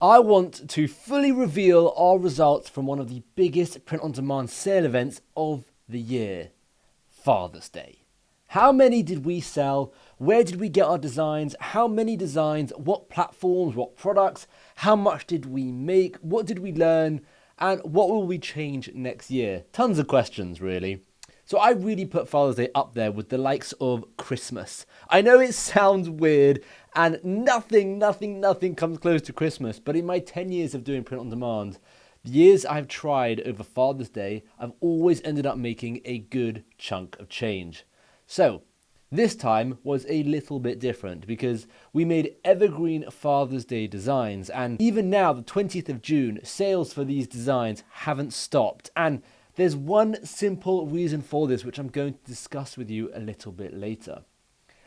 I want to fully reveal our results from one of the biggest print-on-demand sale events of the year, Father's Day. How many did we sell? Where did we get our designs? How many designs? What platforms? What products? How much did we make? What did we learn? And what will we change next year? Tons of questions, really. So I really put Father's Day up there with the likes of Christmas. I know it sounds weird and nothing comes close to Christmas, but in my 10 years of doing print on demand, the years I've tried over Father's Day, I've always ended up making a good chunk of change. So this time was a little bit different because we made evergreen Father's Day designs, and even now, the 20th of June, sales for these designs haven't stopped. And there's one simple reason for this, which I'm going to discuss with you a little bit later.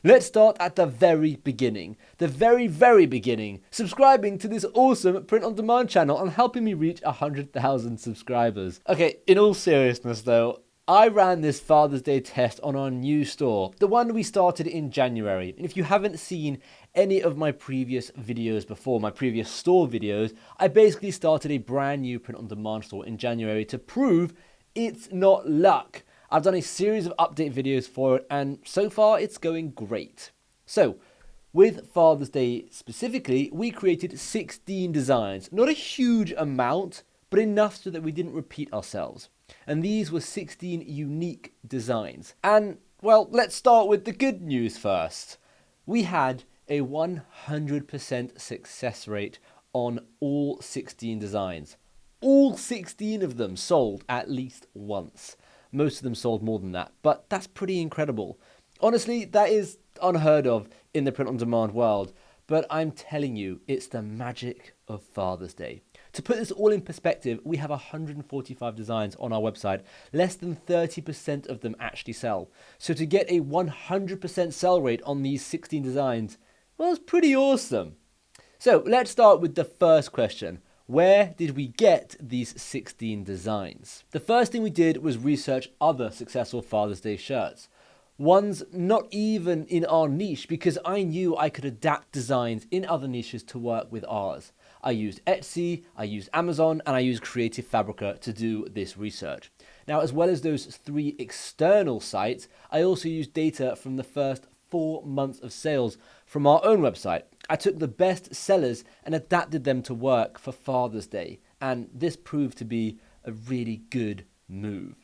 Let's start at the very beginning. The very beginning. Subscribing to this awesome print-on-demand channel and helping me reach 100,000 subscribers. Okay, in all seriousness though, I ran this Father's Day test on our new store, the one we started in January. And if you haven't seen any of my previous videos before, my previous store videos, I basically started a brand new print-on-demand store in January to prove it's not luck. I've done a series of update videos for it, and so far it's going great. So, with Father's Day specifically, we created 16 designs. Not a huge amount, but enough so that we didn't repeat ourselves. And these were 16 unique designs. And, well, let's start with the good news first. We had a 100% success rate on all 16 designs. All 16 of them sold at least once. Most of them sold more than that, but that's pretty incredible. Honestly, that is unheard of in the print-on-demand world, but I'm telling you, it's the magic of Father's Day. To put this all in perspective, we have 145 designs on our website. Less than 30% of them actually sell. So to get a 100% sell rate on these 16 designs, well, it's pretty awesome. So let's start with the first question. Where did we get these 16 designs? The first thing we did was research other successful Father's Day shirts. Ones not even in our niche, because I knew I could adapt designs in other niches to work with ours. I used Etsy, I used Amazon, and I used Creative Fabrica to do this research. Now, as well as those 3 external sites, I also used data from the first 4 months of sales from our own website. I took the best sellers and adapted them to work for Father's Day, and this proved to be a really good move.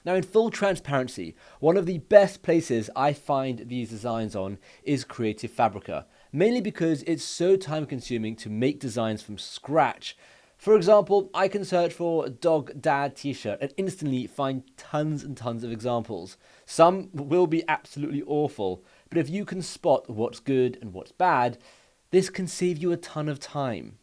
Now, in full transparency, one of the best places I find these designs on is Creative Fabrica, mainly because it's so time consuming to make designs from scratch. For example, I can search for dog dad t-shirt and instantly find tons and tons of examples. Some will be absolutely awful, but if you can spot what's good and what's bad, this can save you a ton of time.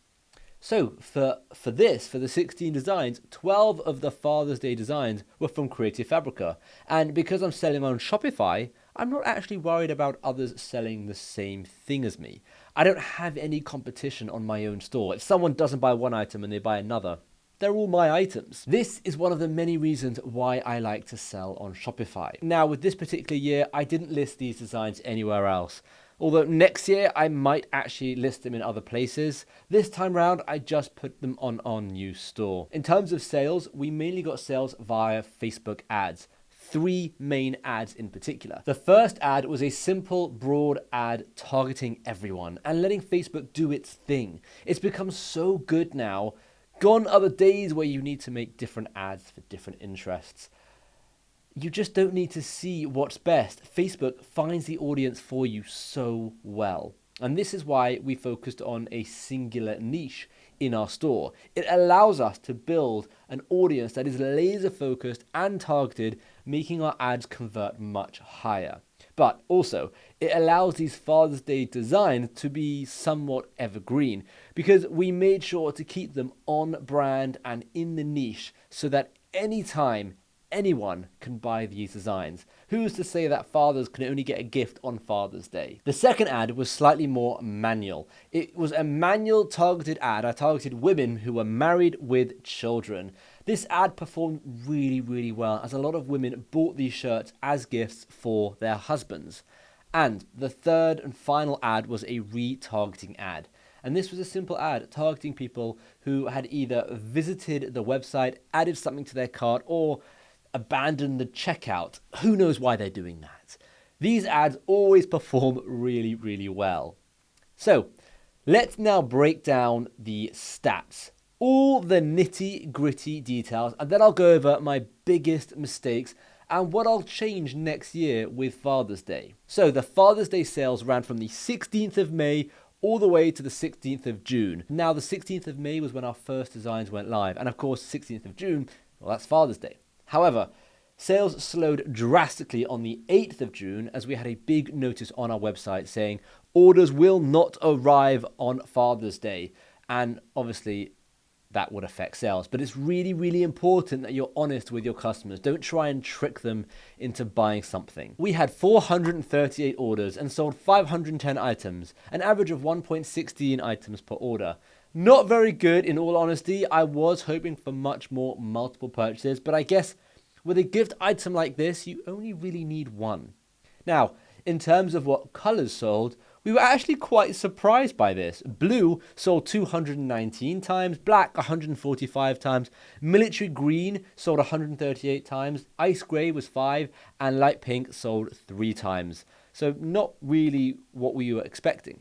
So for the 16 designs, 12 of the Father's Day designs were from Creative Fabrica. And because I'm selling on Shopify, I'm not actually worried about others selling the same thing as me. I don't have any competition on my own store. If someone doesn't buy one item and they buy another, they're all my items. This is one of the many reasons why I like to sell on Shopify. Now, with this particular year, I didn't list these designs anywhere else. Although next year, I might actually list them in other places. This time round, I just put them on our new store. In terms of sales, we mainly got sales via Facebook ads. 3 main ads in particular. The first ad was a simple, broad ad targeting everyone and letting Facebook do its thing. It's become so good now. Gone are the days where you need to make different ads for different interests. You just don't need to see what's best. Facebook finds the audience for you so well. And this is why we focused on a singular niche in our store. It allows us to build an audience that is laser focused and targeted, making our ads convert much higher. But also, it allows these Father's Day designs to be somewhat evergreen because we made sure to keep them on brand and in the niche so that anytime anyone can buy these designs. Who's to say that fathers can only get a gift on Father's Day? The second ad was slightly more manual. It was a manual targeted ad. I targeted women who were married with children. This ad performed really well as a lot of women bought these shirts as gifts for their husbands. And the third and final ad was a retargeting ad. And this was a simple ad targeting people who had either visited the website, added something to their cart, or abandoned the checkout. Who knows why they're doing that? These ads always perform really, really well. So let's now break down the stats, all the nitty gritty details, and then I'll go over my biggest mistakes and what I'll change next year with Father's Day. So the Father's Day sales ran from the 16th of May all the way to the 16th of June. Now the 16th of May was when our first designs went live, and of course 16th of June, well, that's Father's Day. However, sales slowed drastically on the 8th of June as we had a big notice on our website saying orders will not arrive on Father's Day. And obviously that would affect sales. But it's really, really important that you're honest with your customers. Don't try and trick them into buying something. We had 438 orders and sold 510 items, an average of 1.16 items per order. Not very good, in all honesty. I was hoping for much more multiple purchases, but I guess with a gift item like this, you only really need one. Now, in terms of what colors sold, we were actually quite surprised by this. Blue sold 219 times, black 145 times, military green sold 138 times, ice grey was 5, and light pink sold 3 times. So not really what we were expecting.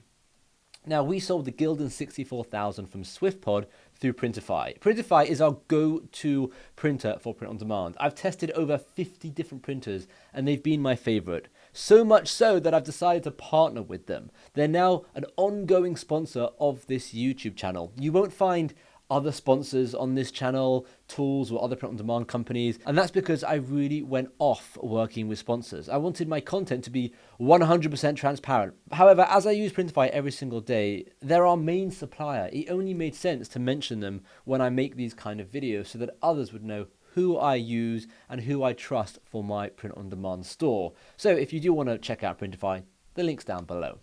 Now, we sold the Gildan 64,000 from SwiftPod through Printify. Printify is our go-to printer for print on demand. I've tested over 50 different printers and they've been my favorite. So much so that I've decided to partner with them. They're now an ongoing sponsor of this YouTube channel. You won't find other sponsors on this channel, tools or other print on demand companies, and that's because I really went off working with sponsors. I wanted my content to be 100% transparent. However, as I use Printify every single day, they're our main supplier. It only made sense to mention them when I make these kind of videos so that others would know who I use and who I trust for my print on demand store. So if you do want to check out Printify, the link's down below.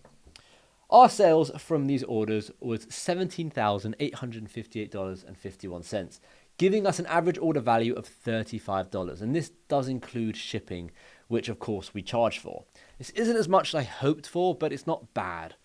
Our sales from these orders was $17,858.51, giving us an average order value of $35. And this does include shipping, which of course we charge for. This isn't as much as I hoped for, but it's not bad.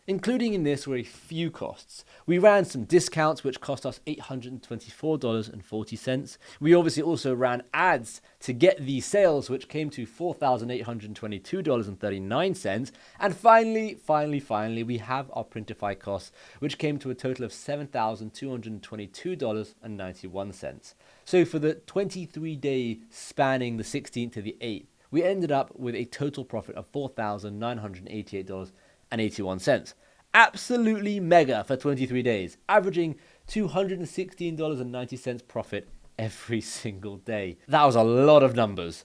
Including in this were a few costs. We ran some discounts, which cost us $824.40. We obviously also ran ads to get these sales, which came to $4,822.39. And finally, we have our Printify costs, which came to a total of $7,222.91. So for the 23-day spanning the 16th to the 8th, we ended up with a total profit of $4,988.81. Absolutely mega for 23 days, averaging $216.90 profit every single day. That was a lot of numbers.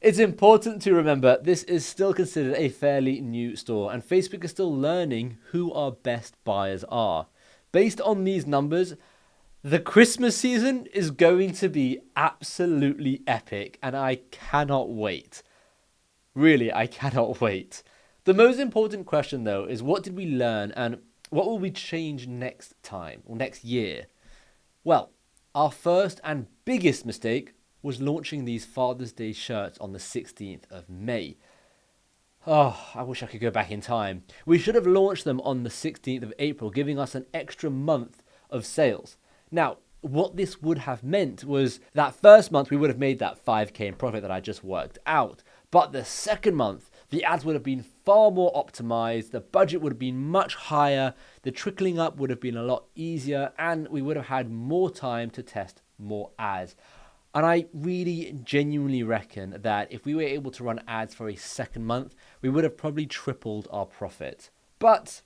It's important to remember this is still considered a fairly new store and Facebook is still learning who our best buyers are. Based on these numbers, the Christmas season is going to be absolutely epic and I cannot wait. Really, I cannot wait. The most important question, though, is what did we learn and what will we change next time or next year? Well, our first and biggest mistake was launching these Father's Day shirts on the 16th of May. Oh, I wish I could go back in time. We should have launched them on the 16th of April, giving us an extra month of sales. Now, what this would have meant was that first month we would have made that 5K in profit that I just worked out. But the second month, the ads would have been far more optimized, the budget would have been much higher, the trickling up would have been a lot easier, and we would have had more time to test more ads. And I really genuinely reckon that if we were able to run ads for a second month, we would have probably tripled our profit. But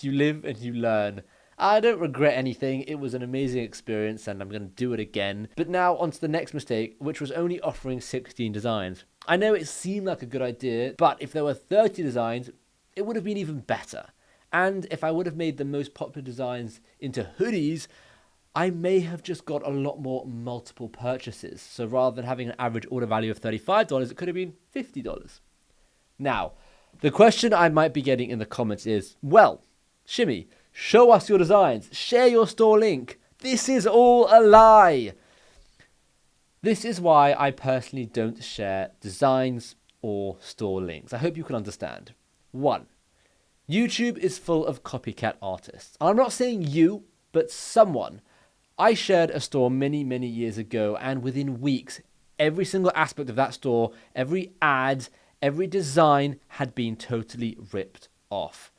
you live and you learn. I don't regret anything. It was an amazing experience and I'm going to do it again. But now on to the next mistake, which was only offering 16 designs. I know it seemed like a good idea, but if there were 30 designs, it would have been even better. And if I would have made the most popular designs into hoodies, I may have just got a lot more multiple purchases. So rather than having an average order value of $35, it could have been $50. Now, the question I might be getting in the comments is, well, Shimmy, show us your designs, share your store link. This is all a lie. This is why I personally don't share designs or store links. I hope you can understand. 1, YouTube is full of copycat artists. I'm not saying you, but someone. I shared a store many, many years ago, and within weeks, every single aspect of that store, every ad, every design had been totally ripped off.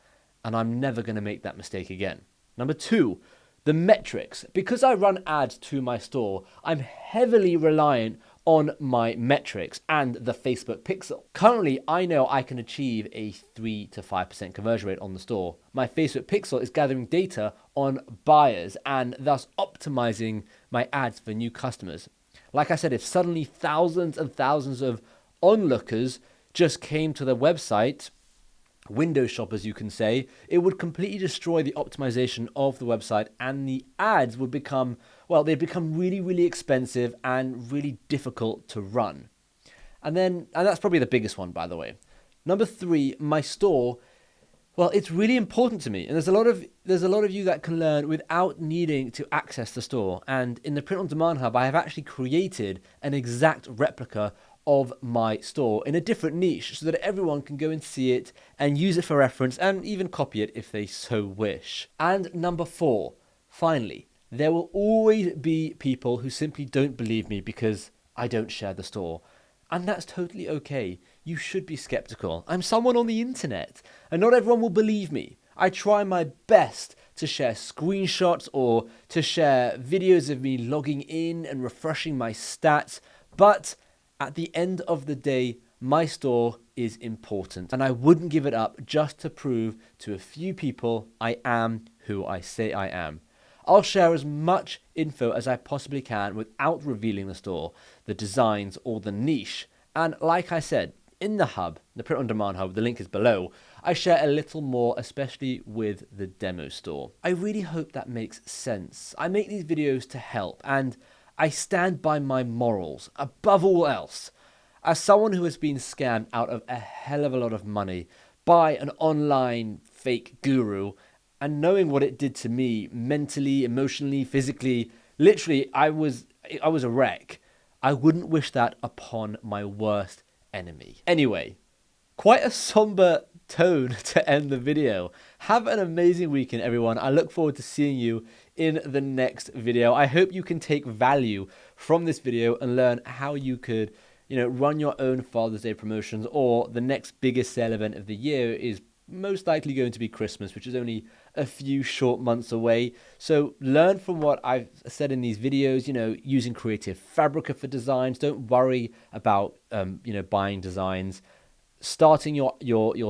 And I'm never going to make that mistake again. Number two, the metrics. Because I run ads to my store, I'm heavily reliant on my metrics and the Facebook pixel. Currently, I know I can achieve a 3 to 5% conversion rate on the store. My Facebook pixel is gathering data on buyers and thus optimizing my ads for new customers. Like I said, if suddenly thousands and thousands of onlookers just came to the website, window shoppers you can say, it would completely destroy the optimization of the website, and the ads would become, well, they'd become really, really expensive and really difficult to run. And that's probably the biggest one, by the way. Number three, my store. Well, it's really important to me, and there's a lot of you that can learn without needing to access the store. And in the Print on Demand Hub, I have actually created an exact replica of my store in a different niche so that everyone can go and see it and use it for reference and even copy it if they so wish. And number four, finally, there will always be people who simply don't believe me because I don't share the store. And that's totally okay. You should be skeptical. I'm someone on the internet, and not everyone will believe me. I try my best to share screenshots or to share videos of me logging in and refreshing my stats, but at the end of the day, my store is important, and I wouldn't give it up just to prove to a few people I am who I say I am. I'll share as much info as I possibly can without revealing the store, the designs, or the niche. And like I said, in the hub, the Print on Demand Hub, the link is below, I share a little more, especially with the demo store. I really hope that makes sense. I make these videos to help, and I stand by my morals above all else. As someone who has been scammed out of a hell of a lot of money by an online fake guru, and knowing what it did to me mentally, emotionally, physically, literally, I was a wreck. I wouldn't wish that upon my worst enemy. Anyway, quite a somber tone to end the video. Have an amazing weekend, everyone. I look forward to seeing you in the next video. I hope you can take value from this video and learn how you could, run your own Father's Day promotions, or the next biggest sale event of the year is most likely going to be Christmas, which is only a few short months away. So learn from what I've said in these videos, using creative Fabrica for designs. Don't worry about, buying designs. Starting your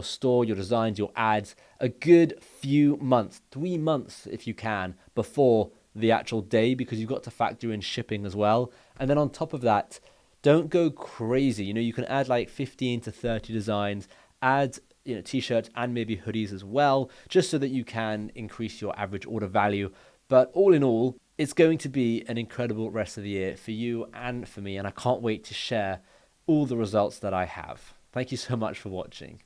store, your designs, your ads, a good few months, 3 months if you can, before the actual day, because you've got to factor in shipping as well. And then on top of that, don't go crazy. You can add like 15 to 30 designs, add t-shirts and maybe hoodies as well, just so that you can increase your average order value. But all in all, it's going to be an incredible rest of the year for you and for me, and I can't wait to share all the results that I have. Thank you so much for watching.